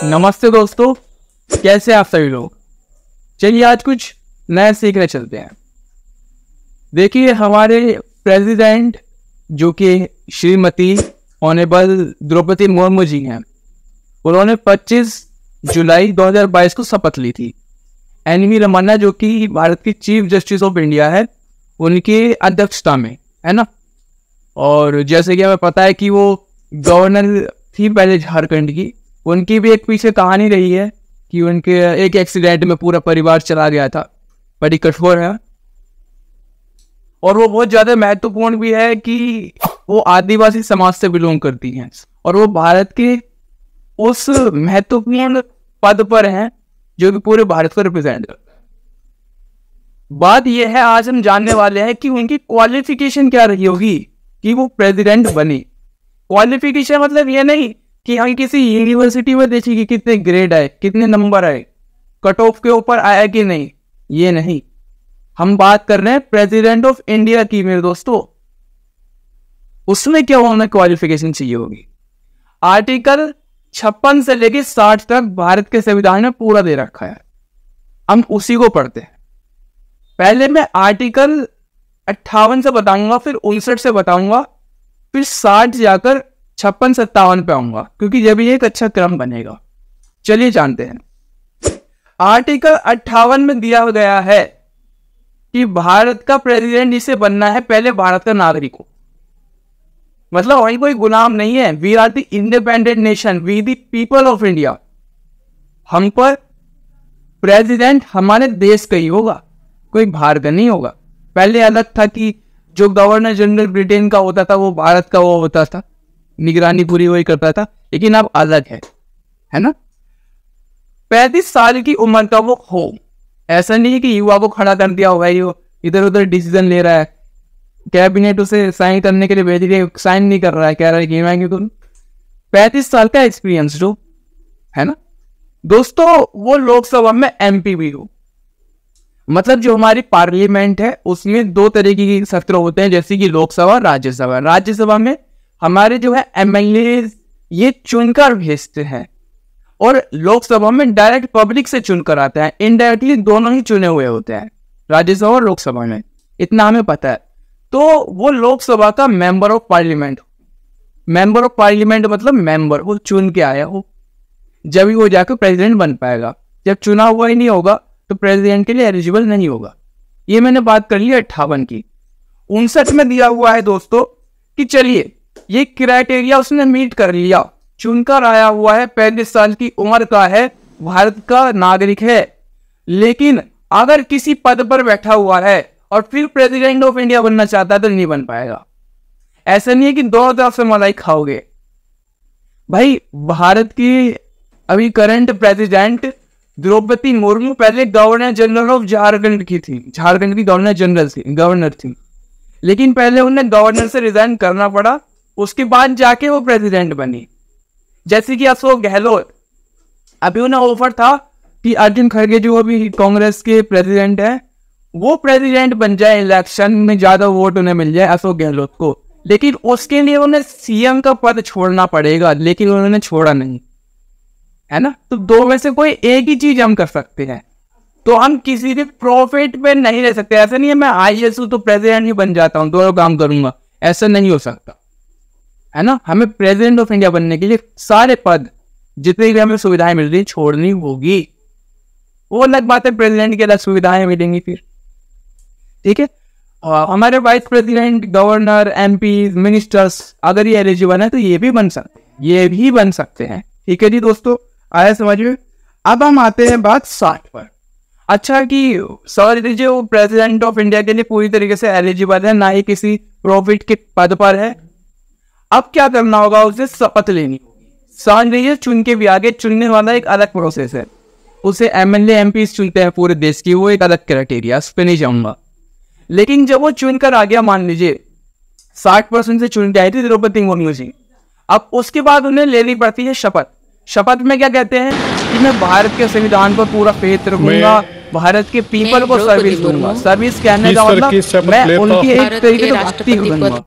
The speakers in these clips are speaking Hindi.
नमस्ते दोस्तों, कैसे आप सभी लोग। चलिए आज कुछ नया सीखने चलते हैं। देखिए हमारे प्रेसिडेंट जो कि श्रीमती ऑनरेबल द्रौपदी मुर्मू जी हैं, उन्होंने 25 जुलाई 2022 को शपथ ली थी। एन.वी. रमन्ना जो कि भारत की चीफ जस्टिस ऑफ इंडिया है, उनकी अध्यक्षता में, है ना। और जैसे कि हमें पता है कि वो गवर्नर थी पहले झारखंड की। उनकी भी एक पीछे कहानी रही है कि उनके एक एक्सीडेंट में पूरा परिवार चला गया था। बड़ी कठोर है और वो बहुत ज़्यादा महत्वपूर्ण भी है कि वो आदिवासी समाज से बिलोंग करती हैं और वो भारत के उस महत्वपूर्ण पद पर हैं जो कि पूरे भारत को रिप्रेजेंट करता है। बात यह है, आज हम जानने वाले हैं कि उनकी क्वालिफिकेशन क्या रही होगी कि वो प्रेसिडेंट बनी। क्वालिफिकेशन मतलब ये नहीं कि हम किसी यूनिवर्सिटी में देखिए कि कितने ग्रेड आए, कितने नंबर आए, कट ऑफ के ऊपर आया कि नहीं, ये नहीं। हम बात कर रहे हैं प्रेसिडेंट ऑफ इंडिया की मेरे दोस्तों। उसमें क्या होना क्वालिफिकेशन चाहिए होगी। आर्टिकल 56 से लेकर 60 तक भारत के संविधान में पूरा दे रखा है। हम उसी को पढ़ते हैं। पहले मैं आर्टिकल 58 से बताऊंगा, फिर 59 से बताऊंगा, फिर 60 जाकर 56-57 पे आऊंगा, क्योंकि जब ये एक अच्छा क्रम बनेगा। चलिए जानते हैं। आर्टिकल 58 में दिया गया है कि भारत का प्रेसिडेंट जिसे बनना है पहले भारत का नागरिक हो, मतलब वही कोई गुलाम नहीं है। We are the independent nation, we the people of India. हम पर प्रेसिडेंट हमारे देश का ही होगा, कोई बाहर का नहीं होगा। पहले अलग था कि जो गवर्नर जनरल ब्रिटेन का होता था वो भारत का वो होता था, निगरानी पूरी वही करता था, लेकिन अब अलग है ना। 35 साल की उम्र का वो हो, ऐसा नहीं है कि युवा को खड़ा कर दिया होगा, ये इधर उधर डिसीजन ले रहा है, कैबिनेट उसे साइन करने के लिए भेज रही है, साइन नहीं कर रहा है, कह रहा है कि मैं तुम 35 साल का एक्सपीरियंस जो है ना दोस्तों, वो लोकसभा में एमपी भी हो। मतलब जो हमारी पार्लियामेंट है उसमें दो तरीके के सत्र होते हैं, जैसे कि लोकसभा, राज्यसभा। राज्यसभा में हमारे जो है एमएलए ये चुनकर भेजते हैं और लोकसभा में डायरेक्ट पब्लिक से चुनकर आता है। इनडायरेक्टली दोनों ही चुने हुए होते हैं, राज्यसभा और लोकसभा में, इतना हमें पता है। तो वो लोकसभा का member of parliament, member of parliament मतलब मेंबर, वो चुन के आया हो, जब ही वो जाकर प्रेसिडेंट बन पाएगा। जब चुना हुआ ही नहीं होगा तो प्रेसिडेंट के लिए एलिजिबल नहीं होगा। ये मैंने बात कर ली 58 की। 59 में दिया हुआ है दोस्तों कि चलिए ये क्राइटेरिया उसने मीट कर लिया, चुनकर आया हुआ है, 35 साल की उम्र का है, भारत का नागरिक है, लेकिन अगर किसी पद पर बैठा हुआ है और फिर प्रेसिडेंट ऑफ इंडिया बनना चाहता है तो नहीं बन पाएगा। ऐसा नहीं है कि दोनों तरफ से मलाई खाओगे भाई। भारत की अभी करंट प्रेसिडेंट द्रौपदी मुर्मू पहले गवर्नर जनरल ऑफ झारखंड की थी, झारखंड की गवर्नर थी, लेकिन पहले उन्हें गवर्नर से रिजाइन करना पड़ा, उसके बाद जाके वो प्रेसिडेंट बनी। जैसे कि अशोक गहलोत, अभी उन्हें ऑफर था कि अर्जुन खड़गे जो अभी कांग्रेस के प्रेसिडेंट है वो प्रेसिडेंट बन जाए, इलेक्शन में ज्यादा वोट उन्हें मिल जाए अशोक गहलोत को, लेकिन उसके लिए उन्हें सीएम का पद छोड़ना पड़ेगा, लेकिन उन्होंने छोड़ा नहीं, है ना। तो दो में से कोई एक ही चीज हम कर सकते हैं, तो हम किसी के प्रॉफिट पे नहीं रह सकते। ऐसा नहीं है मैं आईएएस हूं तो प्रेसिडेंट ही बन जाता हूं, दोनों काम करूंगा, ऐसा नहीं हो सकता, है ना। हमें प्रेसिडेंट ऑफ इंडिया बनने के लिए सारे पद जितनी भी हमें सुविधाएं मिल रही छोड़नी होगी। वो अलग बात है, प्रेसिडेंट के अलग सुविधाएं मिलेंगी फिर, ठीक है। हमारे vice president, governor, MP, ministers अगर ये एलिजिबल है तो ये भी बन सकते हैं, ठीक है जी दोस्तों, आया समझ में। अब हम आते हैं बात 60 पर। अच्छा कि समझ लीजिए वो प्रेसिडेंट ऑफ इंडिया के लिए पूरी तरीके से एलिजिबल है, ना ही किसी प्रॉफिट के पद पर है। अब क्या करना होगा, उसे शपथ लेनी होगी। समझ लीजिए चुन के भी आगे, चुनने वाला एक अलग प्रोसेस है, उसे एमएलए एमपी चुनते हैं पूरे देश की, वो एक अलग क्राइटेरिया, उस पर नहीं जाऊंगा। लेकिन जब वो चुनकर आ गया, मान लीजिए 60% से चुन के आई थी द्रौपदी मुर्मू जी, अब उसके बाद उन्हें लेनी पड़ती है शपथ। शपथ में क्या कहते हैं कि मैं भारत के संविधान पर पूरा फेथ रखूंगा, भारत के पीपल को सर्विस दूंगा। सर्विस कहने का मतलब मैं उनकी एक तरीके से भक्ति करूंगा,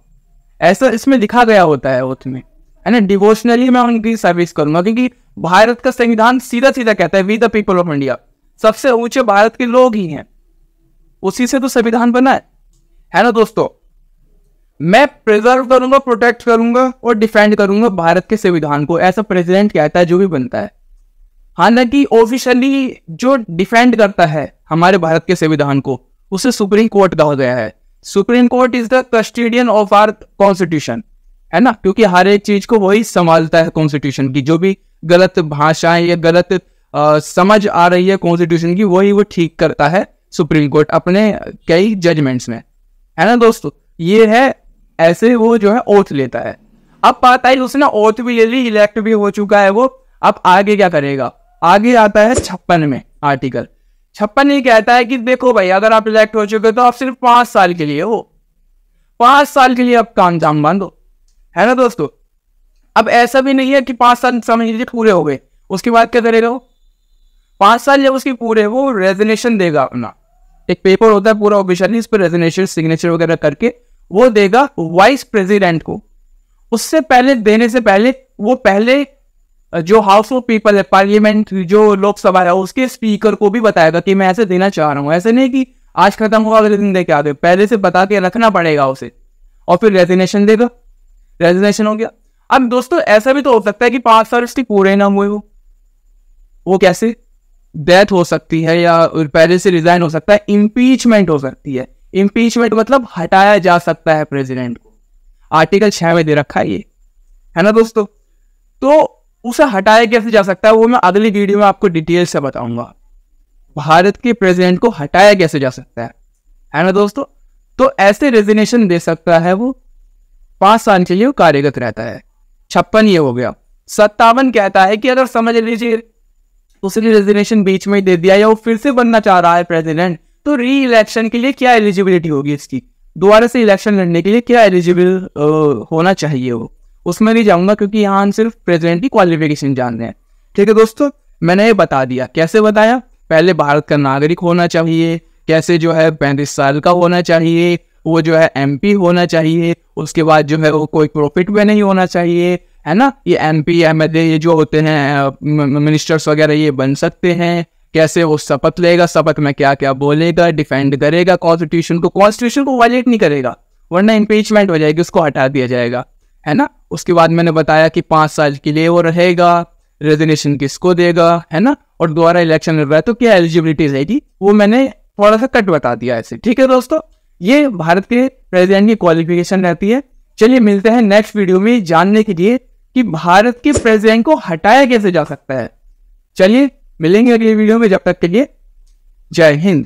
ऐसा इसमें लिखा गया होता है उसमें, है ना। डिवोशनली मैं उनकी सर्विस करूंगा, क्योंकि भारत का संविधान सीधा सीधा कहता है we the people of India, सबसे ऊंचे भारत के लोग ही हैं, उसी से तो संविधान बना है ना दोस्तों। मैं प्रिजर्व करूंगा, प्रोटेक्ट करूंगा और डिफेंड करूंगा भारत के संविधान को, ऐसा प्रेसिडेंट कहता है जो भी बनता है। हालांकि ऑफिशियली जो डिफेंड करता है हमारे भारत के संविधान को उसे सुप्रीम कोर्ट कहा गया है। Supreme court is the custodian of our constitution, है ना, क्योंकि हर एक चीज को वही संभालता है कॉन्स्टिट्यूशन की। जो भी गलत भाषाएं या गलत समझ आ रही है कॉन्स्टिट्यूशन की, वही वो ठीक करता है सुप्रीम कोर्ट अपने कई जजमेंट्स में, है ना दोस्तों। ये है, ऐसे वो जो है ओथ लेता है। अब बात आई, उसने ओथ भी ले ली, इलेक्ट भी हो चुका है वो, अब आगे क्या करेगा। आगे आता है 56 में आर्टिकल 56 ये कहता है कि देखो भाई, अगर आप इलेक्ट हो चुके तो आप सिर्फ 5 साल के लिए हो, 5 साल के लिए आप काम जाम बांधो, है ना दोस्तों। अब ऐसा भी नहीं है कि 5 साल समझ लीजिए पूरे हो गए, उसके बाद क्या करेगा वो, 5 साल जब उसके पूरे, वो रेजिग्नेशन देगा अपना, एक पेपर होता है पूरा ऑफिशियली, इस पर रेजिग्नेशन सिग्नेचर वगैरह करके वो देगा वाइस प्रेसिडेंट को। उससे पहले देने से पहले वो पहले जो हाउस ऑफ पीपल है, पार्लियामेंट जो लोकसभा है, उसके स्पीकर को भी बताएगा कि मैं ऐसे देना चाह रहा हूँ। ऐसे नहीं कि आज खत्म हुआ अगले दिन दे के आ गए, पहले से बता के रखना पड़ेगा उसे, और फिर रेजिग्नेशन देगा। रेजिग्नेशन हो गया। अब दोस्तों ऐसा भी तो हो सकता है कि 5 साल उसके पूरे ना हुए, वो कैसे, डेथ हो सकती है या पहले से रिजाइन हो सकता है, इम्पीचमेंट हो सकती है। इम्पीचमेंट मतलब हटाया जा सकता है प्रेसिडेंट को, आर्टिकल 6 में दे रखा है ये, है ना दोस्तों। तो उसे हटाया कैसे जा सकता है वो मैं अगली वीडियो में आपको डिटेल से बताऊंगा। भारत के प्रेसिडेंट को हटाया कैसे जा सकता है ना दोस्तों। तो ऐसे रेजिग्नेशन दे सकता है वो, 5 साल के लिए वो कार्यरत रहता है। 56 ये हो गया। 57 कहता है कि अगर समझ लीजिए उसने रेजिग्नेशन बीच में ही दे दिया या वो फिर से बनना चाह रहा है प्रेसिडेंट, तो री इलेक्शन के लिए क्या एलिजिबिलिटी होगी इसकी, दोबारा से इलेक्शन लड़ने के लिए क्या एलिजिबल होना चाहिए वो, उसमें नहीं जाऊंगा क्योंकि यहाँ हम सिर्फ प्रेसिडेंट की क्वालिफिकेशन जान रहे हैं। ठीक है दोस्तों, मैंने ये बता दिया। कैसे बताया, पहले भारत का नागरिक होना चाहिए, कैसे जो है 35 साल का होना चाहिए, वो जो है MP होना चाहिए, उसके बाद जो है वो कोई प्रॉफिट में नहीं होना चाहिए, है ना। ये MP MLA ये जो होते हैं मिनिस्टर्स वगैरह ये बन सकते हैं। कैसे वो शपथ लेगा, शपथ में क्या क्या बोलेगा, डिफेंड करेगा कॉन्स्टिट्यूशन को वायलेट नहीं करेगा, वरना इम्पीचमेंट हो जाएगी, उसको हटा दिया जाएगा, है ना। उसके बाद मैंने बताया कि 5 साल के लिए वो रहेगा, रेजिग्नेशन किसको देगा, है ना, और दोबारा इलेक्शन लड़ रहा है तो क्या एलिजिबिलिटी रहेगी, वो मैंने थोड़ा सा कट बता दिया ऐसे। ठीक है दोस्तों, ये भारत के प्रेसिडेंट की क्वालिफिकेशन रहती है। चलिए मिलते हैं नेक्स्ट वीडियो में जानने के लिए कि भारत के प्रेसिडेंट को हटाया कैसे जा सकता है। चलिए मिलेंगे अगली वीडियो में, जब तक के लिए जय हिंद।